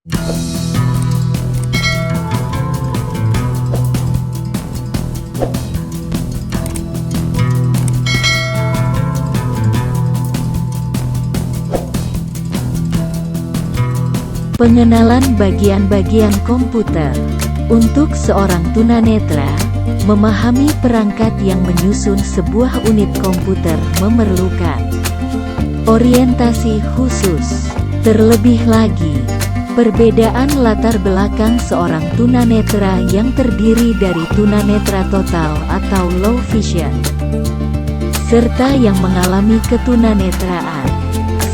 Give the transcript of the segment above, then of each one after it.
Pengenalan bagian-bagian komputer. Untuk seorang tunanetra, memahami perangkat yang menyusun sebuah unit komputer memerlukan orientasi khusus. Terlebih lagi, perbedaan latar belakang seorang tunanetra yang terdiri dari tunanetra total atau low vision, serta yang mengalami ketunanetraan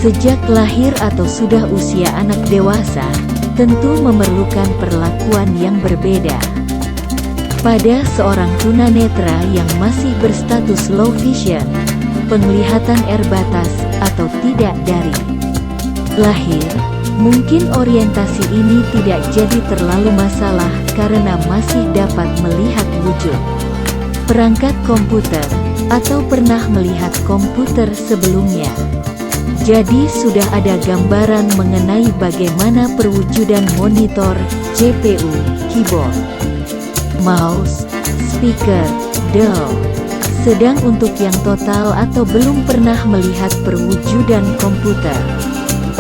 sejak lahir atau sudah usia anak dewasa, tentu memerlukan perlakuan yang berbeda. Pada seorang tunanetra yang masih berstatus low vision, penglihatan batas atau tidak dari lahir, mungkin orientasi ini tidak jadi terlalu masalah karena masih dapat melihat wujud perangkat komputer atau pernah melihat komputer sebelumnya. Jadi sudah ada gambaran mengenai bagaimana perwujudan monitor, CPU, keyboard, mouse, speaker, DAW. Sedang untuk yang total atau belum pernah melihat perwujudan komputer,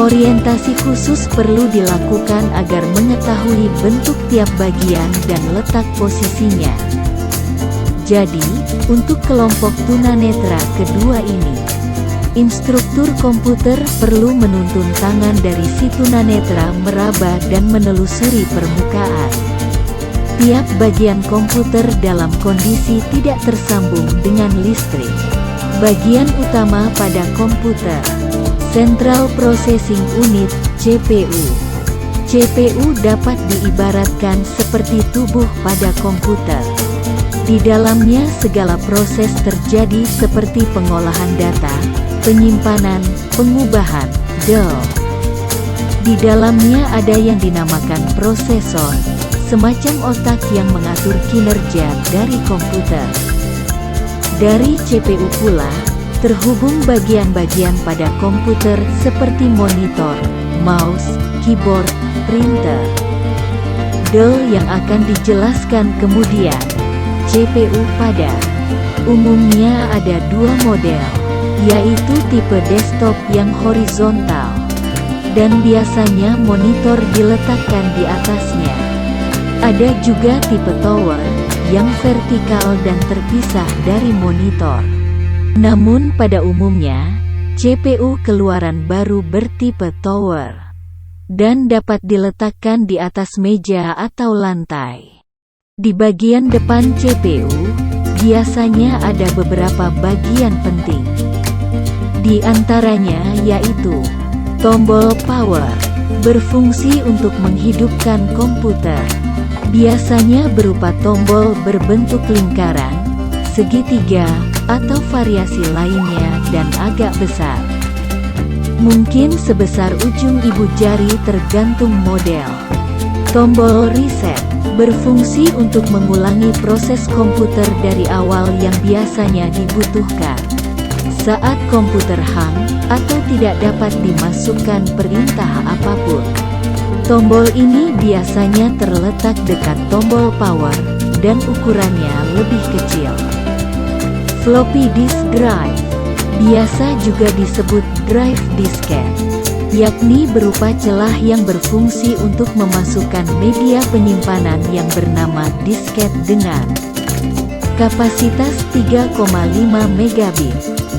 orientasi khusus perlu dilakukan agar mengetahui bentuk tiap bagian dan letak posisinya. Jadi, untuk kelompok tunanetra kedua ini, instruktur komputer perlu menuntun tangan dari si tunanetra meraba dan menelusuri permukaan tiap bagian komputer dalam kondisi tidak tersambung dengan listrik. Bagian utama pada komputer, Central Processing Unit (CPU). CPU dapat diibaratkan seperti tubuh pada komputer. Di dalamnya segala proses terjadi seperti pengolahan data, penyimpanan, pengubahan, DAW. Di dalamnya ada yang dinamakan prosesor, semacam otak yang mengatur kinerja dari komputer. Dari CPU pula, terhubung bagian-bagian pada komputer seperti monitor, mouse, keyboard, printer. DAW yang akan dijelaskan kemudian. CPU pada umumnya ada dua model, yaitu tipe desktop yang horizontal, dan biasanya monitor diletakkan di atasnya. Ada juga tipe tower, yang vertikal dan terpisah dari monitor. Namun pada umumnya, CPU keluaran baru bertipe tower, dan dapat diletakkan di atas meja atau lantai. Di bagian depan CPU, biasanya ada beberapa bagian penting. Di antaranya yaitu tombol power, berfungsi untuk menghidupkan komputer. Biasanya berupa tombol berbentuk lingkaran, segitiga, atau variasi lainnya dan agak besar. Mungkin sebesar ujung ibu jari tergantung model. Tombol reset, berfungsi untuk mengulangi proses komputer dari awal yang biasanya dibutuhkan saat komputer hang atau tidak dapat dimasukkan perintah apapun. Tombol ini biasanya terletak dekat tombol power dan ukurannya lebih kecil. Floppy disk drive, biasa juga disebut drive disket, yakni berupa celah yang berfungsi untuk memasukkan media penyimpanan yang bernama disket dengan kapasitas 3,5 megabit.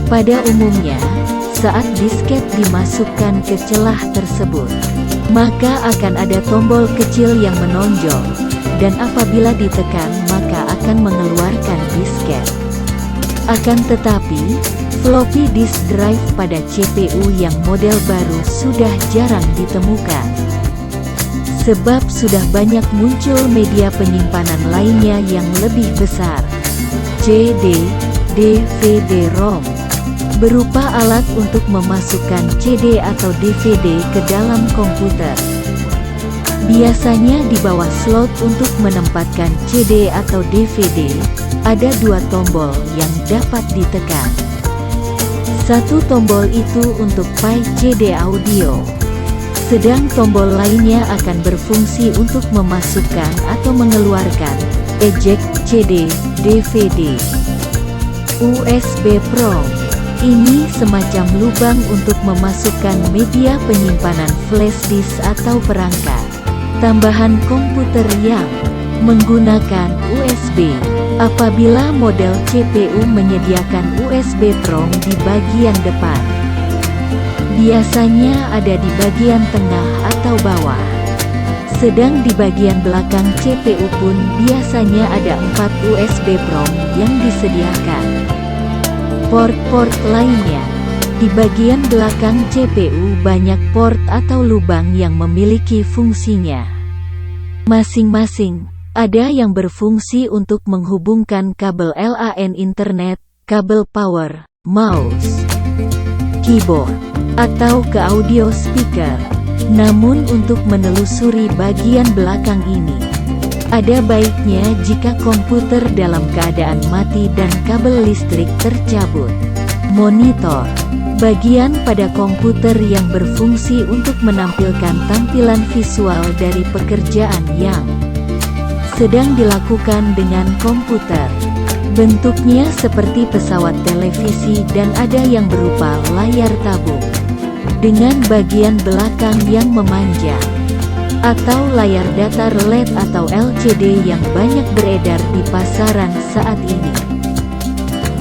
Pada umumnya, saat disket dimasukkan ke celah tersebut, maka akan ada tombol kecil yang menonjol, dan apabila ditekan maka akan mengeluarkan disket. Akan tetapi, floppy disk drive pada CPU yang model baru sudah jarang ditemukan. Sebab sudah banyak muncul media penyimpanan lainnya yang lebih besar. CD, DVD-ROM, berupa alat untuk memasukkan CD atau DVD ke dalam komputer. Biasanya di bawah slot untuk menempatkan CD atau DVD, ada dua tombol yang dapat ditekan. Satu tombol itu untuk file CD audio. sedang tombol lainnya akan berfungsi untuk memasukkan atau mengeluarkan eject CD, DVD, USB ROM. Ini semacam lubang untuk memasukkan media penyimpanan flash disk atau perangkat tambahan komputer yang menggunakan USB. Apabila model CPU menyediakan USB ROM di bagian depan, biasanya ada di bagian tengah atau bawah. Sedang di bagian belakang CPU pun biasanya ada 4 USB ROM yang disediakan. Port-port lainnya. Di bagian belakang CPU banyak port atau lubang yang memiliki fungsinya masing-masing. Ada yang berfungsi untuk menghubungkan kabel LAN internet, kabel power, mouse, keyboard, atau ke audio speaker. Namun untuk menelusuri bagian belakang ini, ada baiknya jika komputer dalam keadaan mati dan kabel listrik tercabut. Monitor. Bagian pada komputer yang berfungsi untuk menampilkan tampilan visual dari pekerjaan yang sedang dilakukan dengan komputer. Bentuknya seperti pesawat televisi dan ada yang berupa layar tabung dengan bagian belakang yang memanjang, atau layar datar LED atau LCD yang banyak beredar di pasaran saat ini.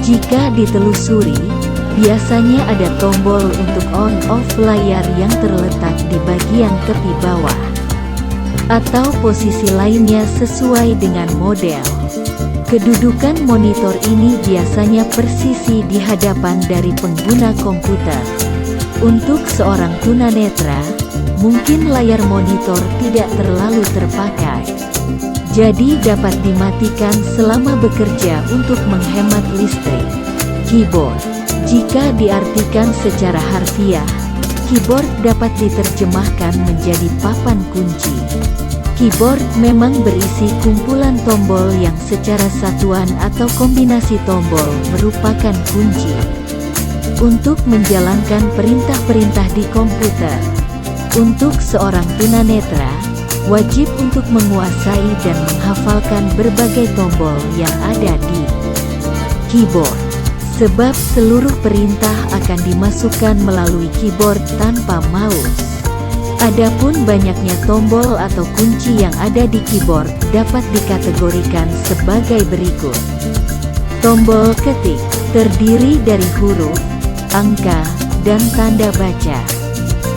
Jika ditelusuri, biasanya ada tombol untuk on-off layar yang terletak di bagian tepi bawah, atau posisi lainnya sesuai dengan model. Kedudukan monitor ini biasanya persisi di hadapan dari pengguna komputer. Untuk seorang tunanetra, mungkin layar monitor tidak terlalu terpakai, jadi dapat dimatikan selama bekerja untuk menghemat listrik. Keyboard. Jika diartikan secara harfiah, keyboard dapat diterjemahkan menjadi papan kunci. Keyboard memang berisi kumpulan tombol yang secara satuan atau kombinasi tombol merupakan kunci untuk menjalankan perintah-perintah di komputer. Untuk seorang tunanetra, wajib untuk menguasai dan menghafalkan berbagai tombol yang ada di keyboard, sebab seluruh perintah akan dimasukkan melalui keyboard tanpa mouse. Adapun banyaknya tombol atau kunci yang ada di keyboard dapat dikategorikan sebagai berikut. Tombol ketik, terdiri dari huruf, angka, dan tanda baca.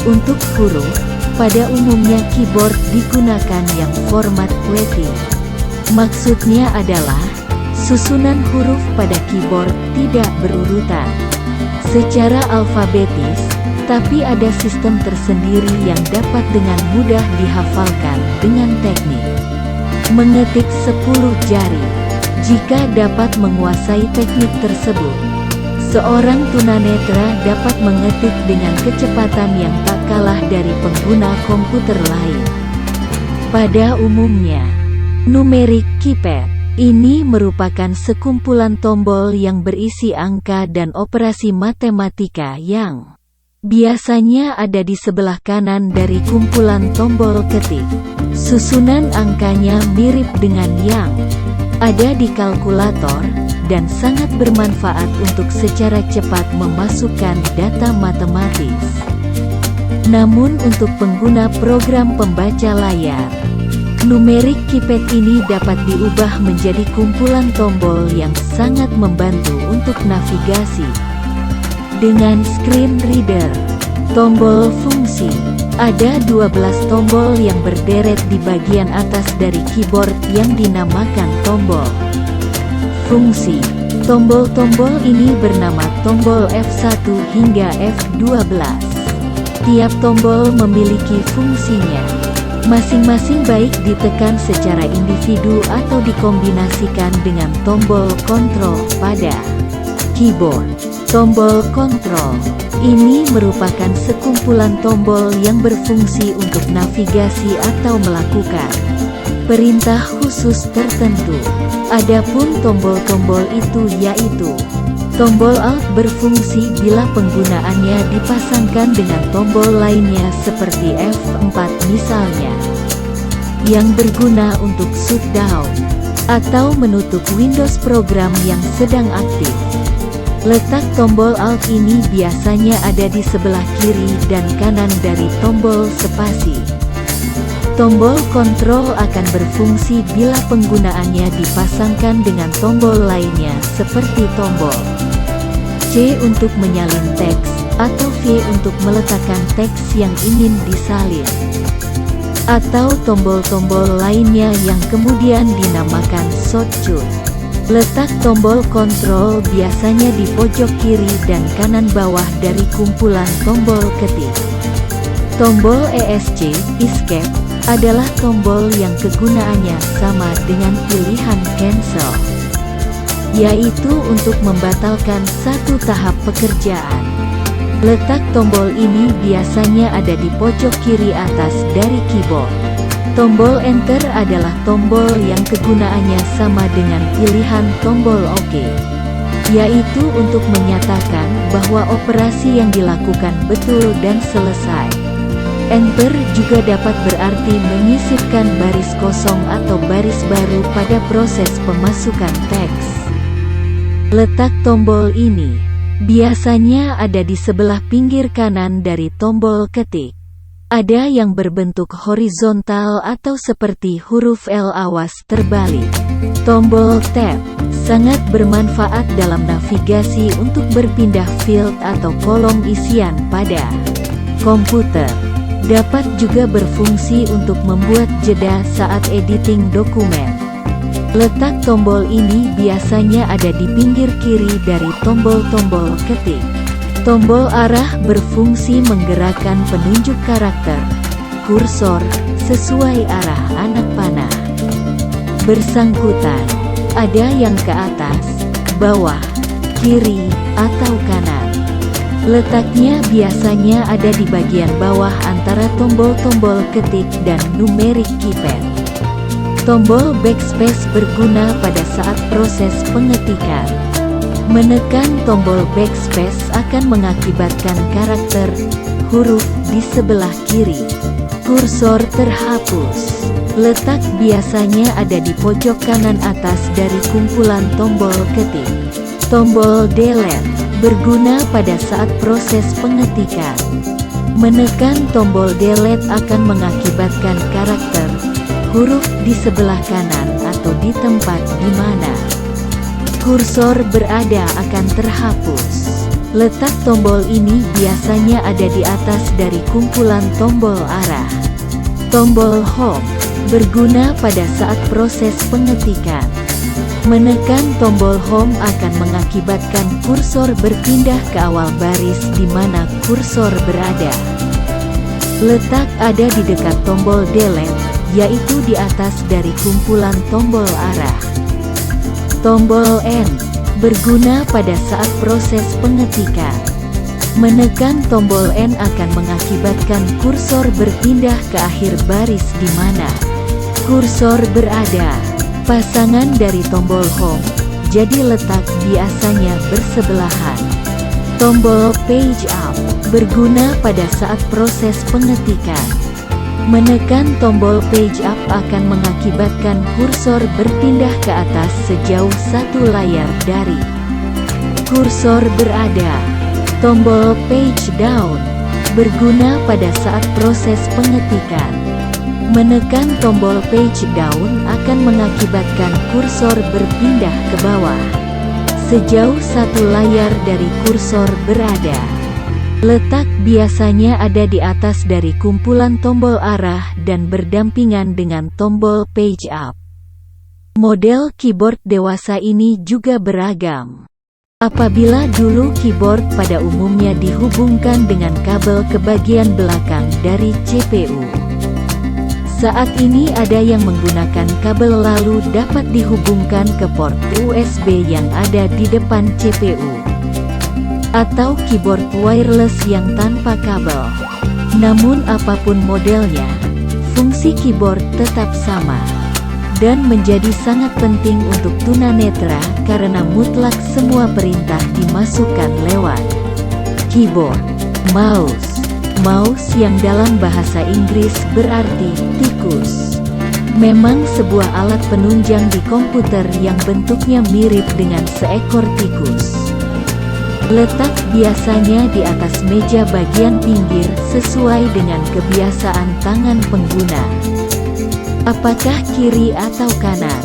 Untuk huruf, pada umumnya keyboard digunakan yang format QWERTY. Maksudnya adalah, susunan huruf pada keyboard tidak berurutan secara alfabetis, tapi ada sistem tersendiri yang dapat dengan mudah dihafalkan dengan teknik mengetik 10 jari. Jika dapat menguasai teknik tersebut, seorang tunanetra dapat mengetik dengan kecepatan yang tak kalah dari pengguna komputer lain. Pada umumnya, numerik keypad ini merupakan sekumpulan tombol yang berisi angka dan operasi matematika yang biasanya ada di sebelah kanan dari kumpulan tombol ketik. Susunan angkanya mirip dengan yang ada di kalkulator, dan sangat bermanfaat untuk secara cepat memasukkan data matematis. Namun untuk pengguna program pembaca layar, numerik keypad ini dapat diubah menjadi kumpulan tombol yang sangat membantu untuk navigasi. Dengan screen reader, tombol fungsi, ada 12 tombol yang berderet di bagian atas dari keyboard yang dinamakan tombol fungsi. Tombol-tombol ini bernama tombol F1 hingga F12. Tiap tombol memiliki fungsinya masing-masing, baik ditekan secara individu atau dikombinasikan dengan tombol kontrol pada keyboard. Tombol kontrol ini merupakan sekumpulan tombol yang berfungsi untuk navigasi atau melakukan perintah khusus tertentu. Adapun tombol-tombol itu yaitu Tombol Alt berfungsi bila penggunaannya dipasangkan dengan tombol lainnya seperti F4 misalnya, yang berguna untuk shutdown atau menutup Windows program yang sedang aktif. Letak tombol Alt ini biasanya ada di sebelah kiri dan kanan dari tombol spasi. Tombol kontrol akan berfungsi bila penggunaannya dipasangkan dengan tombol lainnya seperti tombol C untuk menyalin teks, atau V untuk meletakkan teks yang ingin disalin, atau tombol-tombol lainnya yang kemudian dinamakan shortcut. Letak tombol kontrol biasanya di pojok kiri dan kanan bawah dari kumpulan tombol ketik. Tombol ESC, Escape, adalah tombol yang kegunaannya sama dengan pilihan cancel, yaitu untuk membatalkan satu tahap pekerjaan. Letak tombol ini biasanya ada di pojok kiri atas dari keyboard. Tombol Enter adalah tombol yang kegunaannya sama dengan pilihan tombol OK, yaitu untuk menyatakan bahwa operasi yang dilakukan betul dan selesai. Enter juga dapat berarti menyisipkan baris kosong atau baris baru pada proses pemasukan teks. Letak tombol ini biasanya ada di sebelah pinggir kanan dari tombol ketik. Ada yang berbentuk horizontal atau seperti huruf L awas terbalik. Tombol Tab sangat bermanfaat dalam navigasi untuk berpindah field atau kolom isian pada komputer. Dapat juga berfungsi untuk membuat jeda saat editing dokumen. Letak tombol ini biasanya ada di pinggir kiri dari tombol-tombol ketik. Tombol arah berfungsi menggerakkan penunjuk karakter, kursor, sesuai arah anak panah. Bersangkutan, ada yang ke atas, bawah, kiri, atau kanan. Letaknya biasanya ada di bagian bawah antara tombol-tombol ketik dan numerik keypad. Tombol backspace berguna pada saat proses pengetikan. Menekan tombol backspace akan mengakibatkan karakter, huruf di sebelah kiri, kursor terhapus. Letak biasanya ada di pojok kanan atas dari kumpulan tombol ketik. Tombol Delete berguna pada saat proses pengetikan. Menekan tombol Delete akan mengakibatkan karakter, huruf di sebelah kanan atau di tempat di mana kursor berada akan terhapus. Letak tombol ini biasanya ada di atas dari kumpulan tombol arah. Tombol Home berguna pada saat proses pengetikan. Menekan tombol Home akan mengakibatkan kursor berpindah ke awal baris di mana kursor berada. Letak ada di dekat tombol Delete, yaitu di atas dari kumpulan tombol arah. Tombol N berguna pada saat proses pengetikan. Menekan tombol N akan mengakibatkan kursor berpindah ke akhir baris di mana kursor berada. Pasangan dari tombol Home, jadi letak biasanya bersebelahan. Tombol Page Up berguna pada saat proses pengetikan. Menekan tombol Page Up akan mengakibatkan kursor berpindah ke atas sejauh satu layar dari kursor berada. Tombol Page Down berguna pada saat proses pengetikan. Menekan tombol Page Down akan mengakibatkan kursor berpindah ke bawah sejauh satu layar dari kursor berada. Letak biasanya ada di atas dari kumpulan tombol arah dan berdampingan dengan tombol Page Up. Model keyboard dewasa ini juga beragam. Apabila dulu keyboard pada umumnya dihubungkan dengan kabel ke bagian belakang dari CPU, saat ini ada yang menggunakan kabel lalu dapat dihubungkan ke port USB yang ada di depan CPU, atau keyboard wireless yang tanpa kabel. Namun apapun modelnya, fungsi keyboard tetap sama. dan menjadi sangat penting untuk tunanetra karena mutlak semua perintah dimasukkan lewat keyboard. Mouse. Mouse yang dalam bahasa Inggris berarti tikus, memang sebuah alat penunjang di komputer yang bentuknya mirip dengan seekor tikus. Letak biasanya di atas meja bagian pinggir sesuai dengan kebiasaan tangan pengguna. Apakah kiri atau kanan?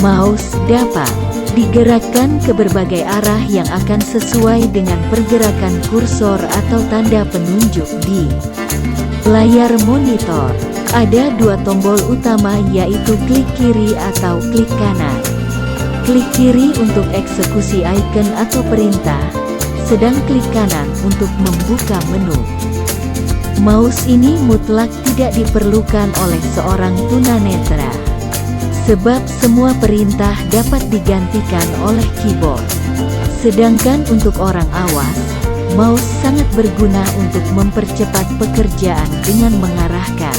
Mouse dapat digerakkan ke berbagai arah yang akan sesuai dengan pergerakan kursor atau tanda penunjuk di layar monitor. Ada dua tombol utama yaitu klik kiri atau klik kanan. Klik kiri untuk eksekusi icon atau perintah, sedang klik kanan untuk membuka menu. Mouse ini mutlak tidak diperlukan oleh seorang tunanetra, sebab semua perintah dapat digantikan oleh keyboard. Sedangkan untuk orang awas, mouse sangat berguna untuk mempercepat pekerjaan dengan mengarahkan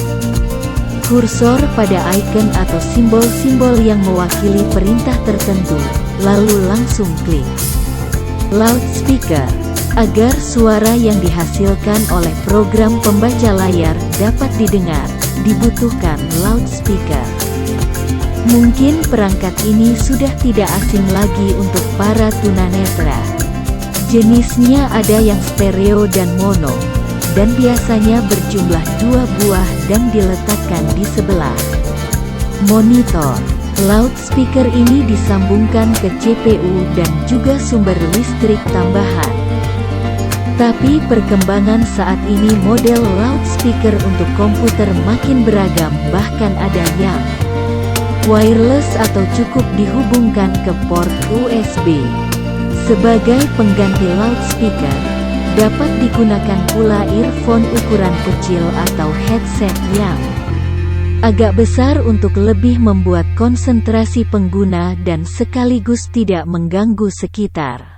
kursor pada icon atau simbol-simbol yang mewakili perintah tertentu, lalu langsung klik. Loudspeaker. Agar suara yang dihasilkan oleh program pembaca layar dapat didengar, dibutuhkan loudspeaker. Mungkin perangkat ini sudah tidak asing lagi untuk para tunanetra. Jenisnya ada yang stereo dan mono, dan biasanya berjumlah 2 buah dan diletakkan di sebelah monitor. Loudspeaker ini disambungkan ke CPU dan juga sumber listrik tambahan. Tapi perkembangan saat ini model loudspeaker untuk komputer makin beragam, bahkan ada yang wireless atau cukup dihubungkan ke port USB. Sebagai pengganti loudspeaker, dapat digunakan pula earphone ukuran kecil atau headset yang agak besar untuk lebih membuat konsentrasi pengguna dan sekaligus tidak mengganggu sekitar.